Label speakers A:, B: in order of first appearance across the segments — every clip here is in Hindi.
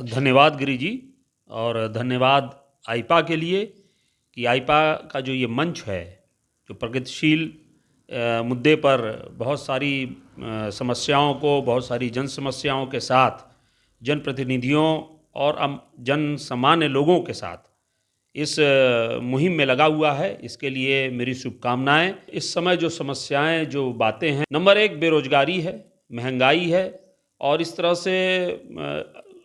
A: धन्यवाद गिरी जी। और धन्यवाद आईपा के लिए कि आईपा का जो ये मंच है, जो प्रगतिशील मुद्दे पर बहुत सारी समस्याओं को, बहुत सारी जन समस्याओं के साथ, जनप्रतिनिधियों और जन सामान्य लोगों के साथ इस मुहिम में लगा हुआ है, इसके लिए मेरी शुभकामनाएं। इस समय जो समस्याएं, जो बातें हैं, नंबर एक बेरोजगारी है, महंगाई है और इस तरह से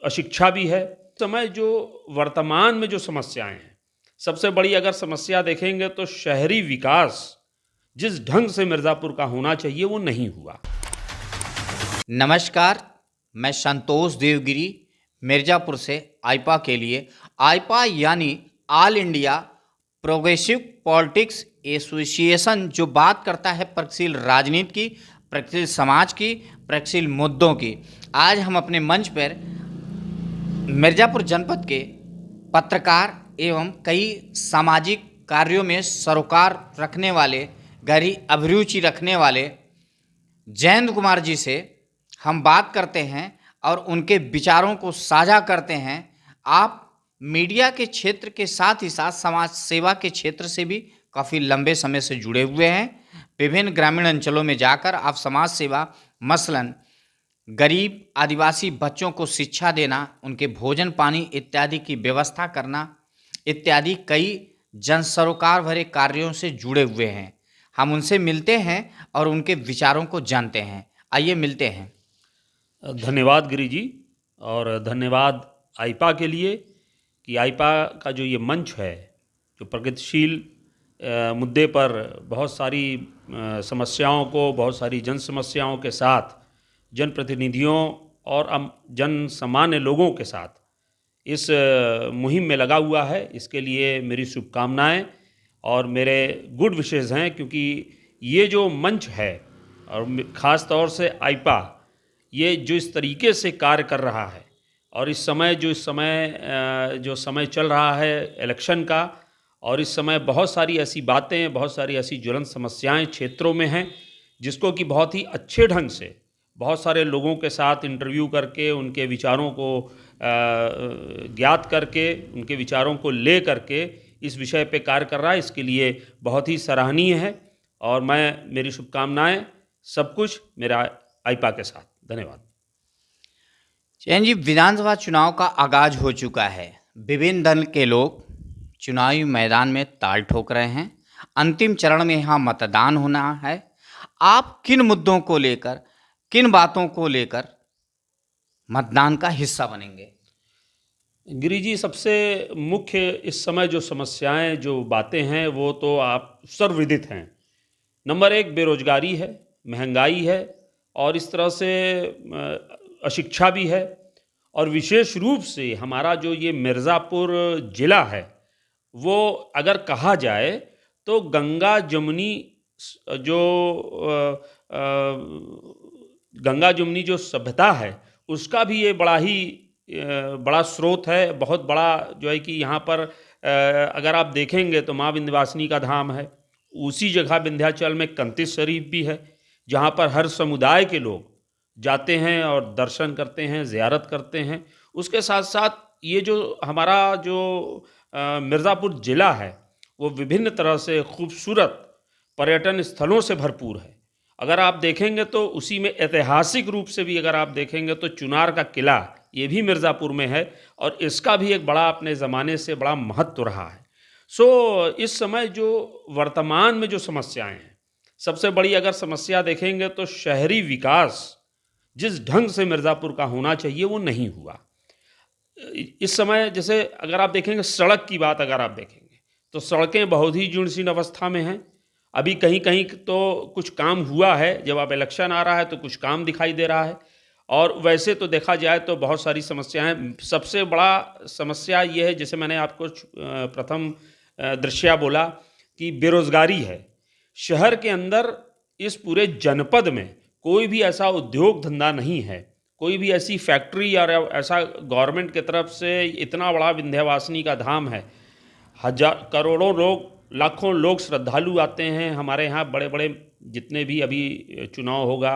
A: अशिक्षा भी है। इस समय जो वर्तमान में जो समस्याएं हैं, सबसे बड़ी अगर समस्या देखेंगे तो शहरी विकास जिस ढंग से मिर्ज़ापुर का होना चाहिए वो नहीं हुआ।
B: नमस्कार, मैं संतोष देवगिरी मिर्ज़ापुर से आईपा के लिए। आईपा यानी all India progressive politics association, जो बात करता है प्रगतिशील राजनीति की, प्रगतिशील समाज की, प्रगतिशील मुद्दों की। आज हम अपने मंच पर मिर्ज़ापुर जनपद के पत्रकार एवं कई सामाजिक कार्यों में सरोकार रखने वाले, गहरी अभिरुचि रखने वाले जयेंद्र कुमार जी से हम बात करते हैं और उनके विचारों को साझा करते हैं। आप मीडिया के क्षेत्र के साथ ही साथ समाज सेवा के क्षेत्र से भी काफ़ी लंबे समय से जुड़े हुए हैं। विभिन्न ग्रामीण अंचलों में जाकर आप समाज सेवा, मसलन गरीब आदिवासी बच्चों को शिक्षा देना, उनके भोजन पानी इत्यादि की व्यवस्था करना इत्यादि कई जन सरोकार भरे कार्यों से जुड़े हुए हैं। हम उनसे मिलते हैं और उनके विचारों को जानते हैं। आइए मिलते हैं।
A: धन्यवाद गिरी जी। और धन्यवाद आईपा के लिए कि आईपा का जो ये मंच है, जो प्रगतिशील मुद्दे पर बहुत सारी समस्याओं को, बहुत सारी जन समस्याओं के साथ, जनप्रतिनिधियों और जन सामान्य लोगों के साथ इस मुहिम में लगा हुआ है, इसके लिए मेरी शुभकामनाएं और मेरे गुड विशेज़ हैं। क्योंकि ये जो मंच है और ख़ास तौर से आईपा, ये जो इस तरीके से कार्य कर रहा है और इस समय जो समय चल रहा है इलेक्शन का, और इस समय बहुत सारी ऐसी बातें, बहुत सारी ऐसी ज्वलंत समस्याएं क्षेत्रों में हैं, जिसको कि बहुत ही अच्छे ढंग से बहुत सारे लोगों के साथ इंटरव्यू करके, उनके विचारों को ज्ञात करके, उनके विचारों को ले करके इस विषय पे कार्य कर रहा है। इसके लिए बहुत ही सराहनीय है और मेरी शुभकामनाएं, सब कुछ मेरा आईपा के साथ। धन्यवाद।
B: जयंत जी, विधानसभा चुनाव का आगाज हो चुका है। विभिन्न दल के लोग चुनावी मैदान में ताल ठोक रहे हैं। अंतिम चरण में यहाँ मतदान होना है। आप किन मुद्दों को लेकर, किन बातों को लेकर मतदान का हिस्सा बनेंगे?
A: गिरी जी, सबसे मुख्य इस समय जो समस्याएं, जो बातें हैं, वो तो आप सर्वविदित हैं। नंबर एक बेरोजगारी है, महंगाई है और इस तरह से अशिक्षा भी है। और विशेष रूप से हमारा जो ये मिर्ज़ापुर ज़िला है, वो अगर कहा जाए तो गंगा जमुनी जो गंगा जमुनी जो सभ्यता है, उसका भी ये बड़ा स्रोत है। बहुत बड़ा जो है कि यहाँ पर अगर आप देखेंगे तो माँ विंध्यवासिनी का धाम है। उसी जगह विंध्याचल में कंतिस शरीफ भी है, जहाँ पर हर समुदाय के लोग जाते हैं और दर्शन करते हैं, ज़ियारत करते हैं। उसके साथ साथ ये जो हमारा जो मिर्ज़ापुर ज़िला है, वो विभिन्न तरह से खूबसूरत पर्यटन स्थलों से भरपूर है। अगर आप देखेंगे तो उसी में ऐतिहासिक रूप से भी अगर आप देखेंगे तो चुनार का किला, ये भी मिर्ज़ापुर में है और इसका भी एक बड़ा अपने ज़माने से बड़ा महत्व रहा है। इस समय जो वर्तमान में जो समस्याएं हैं, सबसे बड़ी अगर समस्या देखेंगे तो शहरी विकास जिस ढंग से मिर्ज़ापुर का होना चाहिए वो नहीं हुआ। इस समय जैसे अगर आप देखेंगे, सड़क की बात अगर आप देखेंगे तो सड़कें बहुत ही जीर्ण अवस्था में हैं। अभी कहीं कहीं तो कुछ काम हुआ है, जब अब इलेक्शन आ रहा है तो कुछ काम दिखाई दे रहा है। और वैसे तो देखा जाए तो बहुत सारी समस्याएं। सबसे बड़ा समस्या ये है, जैसे मैंने आपको प्रथम दृश्य बोला कि बेरोजगारी है। शहर के अंदर इस पूरे जनपद में कोई भी ऐसा उद्योग धंधा नहीं है, कोई भी ऐसी फैक्ट्री या ऐसा गवर्नमेंट की तरफ से। इतना बड़ा विंध्यवासिनी का धाम है, करोड़ों लोग, लाखों लोग श्रद्धालु आते हैं हमारे यहाँ। बड़े बड़े जितने भी अभी चुनाव होगा,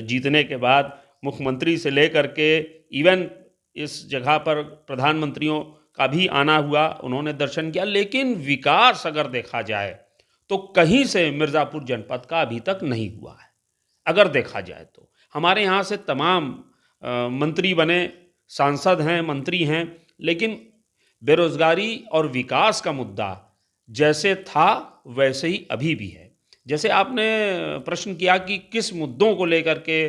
A: जीतने के बाद मुख्यमंत्री से लेकर के इवन इस जगह पर प्रधानमंत्रियों का भी आना हुआ, उन्होंने दर्शन किया, लेकिन विकास अगर देखा जाए तो कहीं से मिर्ज़ापुर जनपद का अभी तक नहीं हुआ है। अगर देखा जाए तो हमारे यहाँ से तमाम मंत्री बने, सांसद हैं, मंत्री हैं, लेकिन बेरोजगारी और विकास का मुद्दा जैसे था वैसे ही अभी भी है। जैसे आपने प्रश्न किया कि किस मुद्दों को लेकर के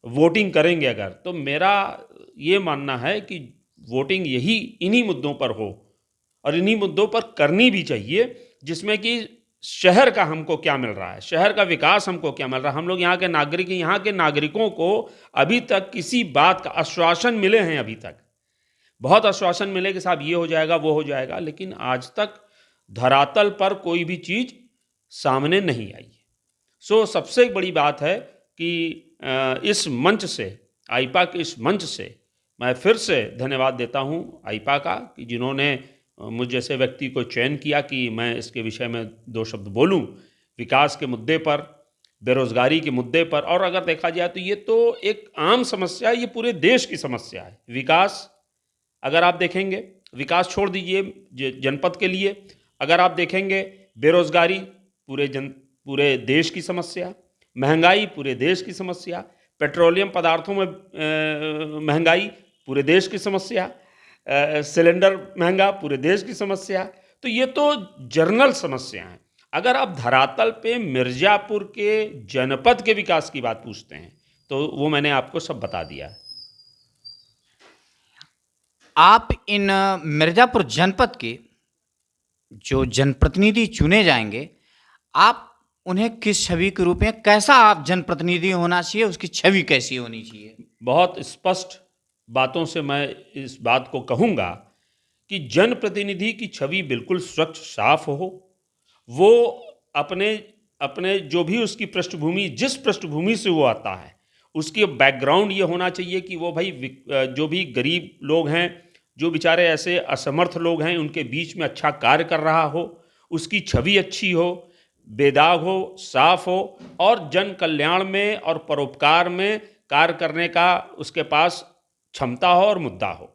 A: वोटिंग करेंगे अगर, तो मेरा ये मानना है कि वोटिंग यही इन्हीं मुद्दों पर हो और इन्हीं मुद्दों पर करनी भी चाहिए, जिसमें कि शहर का हमको क्या मिल रहा है, शहर का विकास हमको क्या मिल रहा है। हम लोग यहाँ के नागरिक, यहाँ के नागरिकों को अभी तक किसी बात का आश्वासन मिले हैं, अभी तक बहुत आश्वासन मिले कि साहब ये हो जाएगा, वो हो जाएगा, लेकिन आज तक धरातल पर कोई भी चीज़ सामने नहीं आई है। सो सबसे बड़ी बात है कि इस मंच से, आईपा के इस मंच से मैं फिर से धन्यवाद देता हूँ आईपा का, कि जिन्होंने मुझ जैसे व्यक्ति को चयन किया कि मैं इसके विषय में दो शब्द बोलूँ, विकास के मुद्दे पर, बेरोजगारी के मुद्दे पर। और अगर देखा जाए तो ये तो एक आम समस्या है, ये पूरे देश की समस्या है। विकास अगर आप देखेंगे, विकास छोड़ दीजिए जनपद के लिए, अगर आप देखेंगे बेरोजगारी पूरे देश की समस्या, महंगाई पूरे देश की समस्या, पेट्रोलियम पदार्थों में महंगाई पूरे देश की समस्या, सिलेंडर महंगा पूरे देश की समस्या। तो ये तो जर्नल समस्या हैं। अगर आप धरातल पे मिर्ज़ापुर के जनपद के विकास की बात पूछते हैं तो वो मैंने आपको सब बता दिया है।
B: आप इन मिर्ज़ापुर जनपद के जो जनप्रतिनिधि चुने जाएंगे, आप उन्हें किस छवि के रूप में, कैसा आप जनप्रतिनिधि होना चाहिए, उसकी छवि कैसी होनी चाहिए?
A: बहुत स्पष्ट बातों से मैं इस बात को कहूँगा कि जनप्रतिनिधि की छवि बिल्कुल स्वच्छ साफ हो। वो अपने जो भी उसकी पृष्ठभूमि, जिस पृष्ठभूमि से वो आता है, उसकी बैकग्राउंड ये होना चाहिए कि वो भाई जो भी गरीब लोग हैं, जो बेचारे ऐसे असमर्थ लोग हैं, उनके बीच में अच्छा कार्य कर रहा हो, उसकी छवि अच्छी हो, बेदाग हो, साफ हो और जन कल्याण में और परोपकार में कार्य करने का उसके पास क्षमता हो और मुद्दा हो।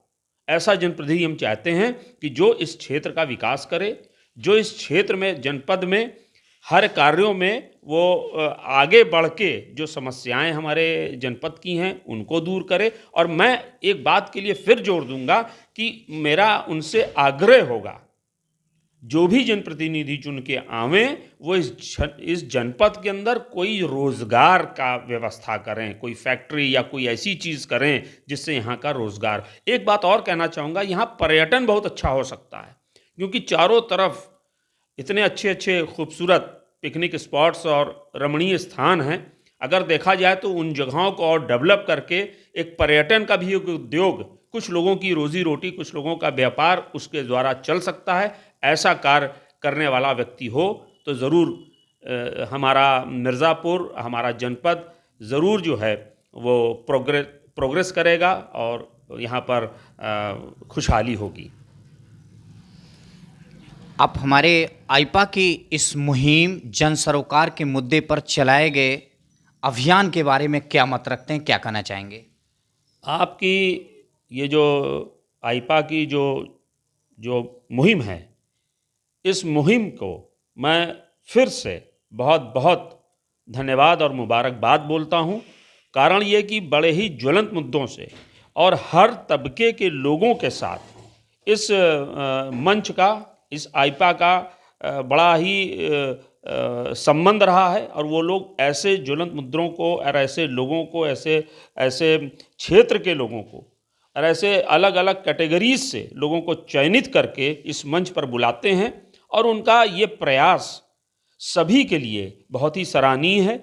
A: ऐसा जनप्रतिनिधि हम चाहते हैं कि जो इस क्षेत्र का विकास करे, जो इस क्षेत्र में, जनपद में हर कार्यों में वो आगे बढ़ के जो समस्याएं हमारे जनपद की हैं उनको दूर करे। और मैं एक बात के लिए फिर जोर दूंगा कि मेरा उनसे आग्रह होगा, जो भी जनप्रतिनिधि चुन के आवें वो इस जनपद के अंदर कोई रोजगार का व्यवस्था करें, कोई फैक्ट्री या कोई ऐसी चीज़ करें जिससे यहाँ का रोजगार। एक बात और कहना चाहूँगा, यहाँ पर्यटन बहुत अच्छा हो सकता है, क्योंकि चारों तरफ इतने अच्छे अच्छे खूबसूरत पिकनिक स्पॉट्स और रमणीय स्थान हैं। अगर देखा जाए तो उन जगहों को और डेवलप करके एक पर्यटन का भी एक उद्योग, कुछ लोगों की रोजी रोटी, कुछ लोगों का व्यापार उसके द्वारा चल सकता है। ऐसा कार्य करने वाला व्यक्ति हो तो ज़रूर हमारा मिर्ज़ापुर, हमारा जनपद ज़रूर जो है वो प्रोग्रेस करेगा और यहाँ पर खुशहाली होगी।
B: आप हमारे आईपा की इस मुहिम जन सरोकार के मुद्दे पर चलाए गए अभियान के बारे में क्या मत रखते हैं, क्या कहना चाहेंगे?
A: आपकी ये जो आईपा की जो मुहिम है, इस मुहिम को मैं फिर से बहुत बहुत धन्यवाद और मुबारकबाद बोलता हूँ। कारण ये कि बड़े ही ज्वलंत मुद्दों से और हर तबके के लोगों के साथ इस मंच का, इस आईपा का बड़ा ही संबंध रहा है। और वो लोग ऐसे ज्वलंत मुद्दों को और ऐसे लोगों को, ऐसे क्षेत्र के लोगों को और ऐसे अलग अलग कैटेगरीज से लोगों को चयनित करके इस मंच पर बुलाते हैं। और उनका ये प्रयास सभी के लिए बहुत ही सराहनीय है,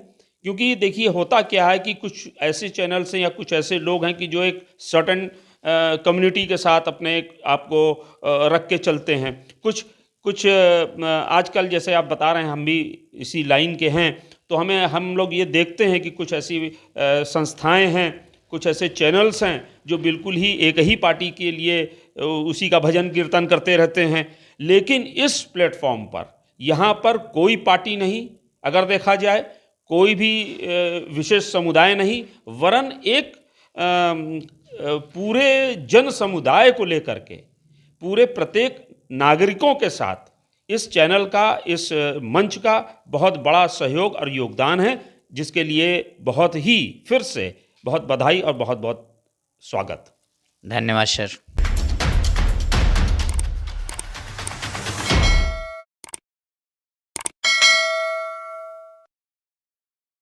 A: क्योंकि देखिए होता क्या है कि कुछ ऐसे चैनल्स हैं या कुछ ऐसे लोग हैं कि जो एक सर्टेन कम्युनिटी के साथ अपने आप को रख के चलते हैं। कुछ आजकल जैसे आप बता रहे हैं, हम भी इसी लाइन के हैं, तो हम लोग ये देखते हैं कि कुछ ऐसी संस्थाएं हैं, कुछ ऐसे चैनल्स हैं जो बिल्कुल ही एक ही पार्टी के लिए उसी का भजन कीर्तन करते रहते हैं। लेकिन इस प्लेटफॉर्म पर, यहाँ पर कोई पार्टी नहीं, अगर देखा जाए कोई भी विशेष समुदाय नहीं, वरन एक पूरे जन समुदाय को लेकर के, पूरे प्रत्येक नागरिकों के साथ इस चैनल का, इस मंच का बहुत बड़ा सहयोग और योगदान है, जिसके लिए बहुत ही फिर से बहुत बधाई और बहुत बहुत स्वागत।
B: धन्यवाद सर।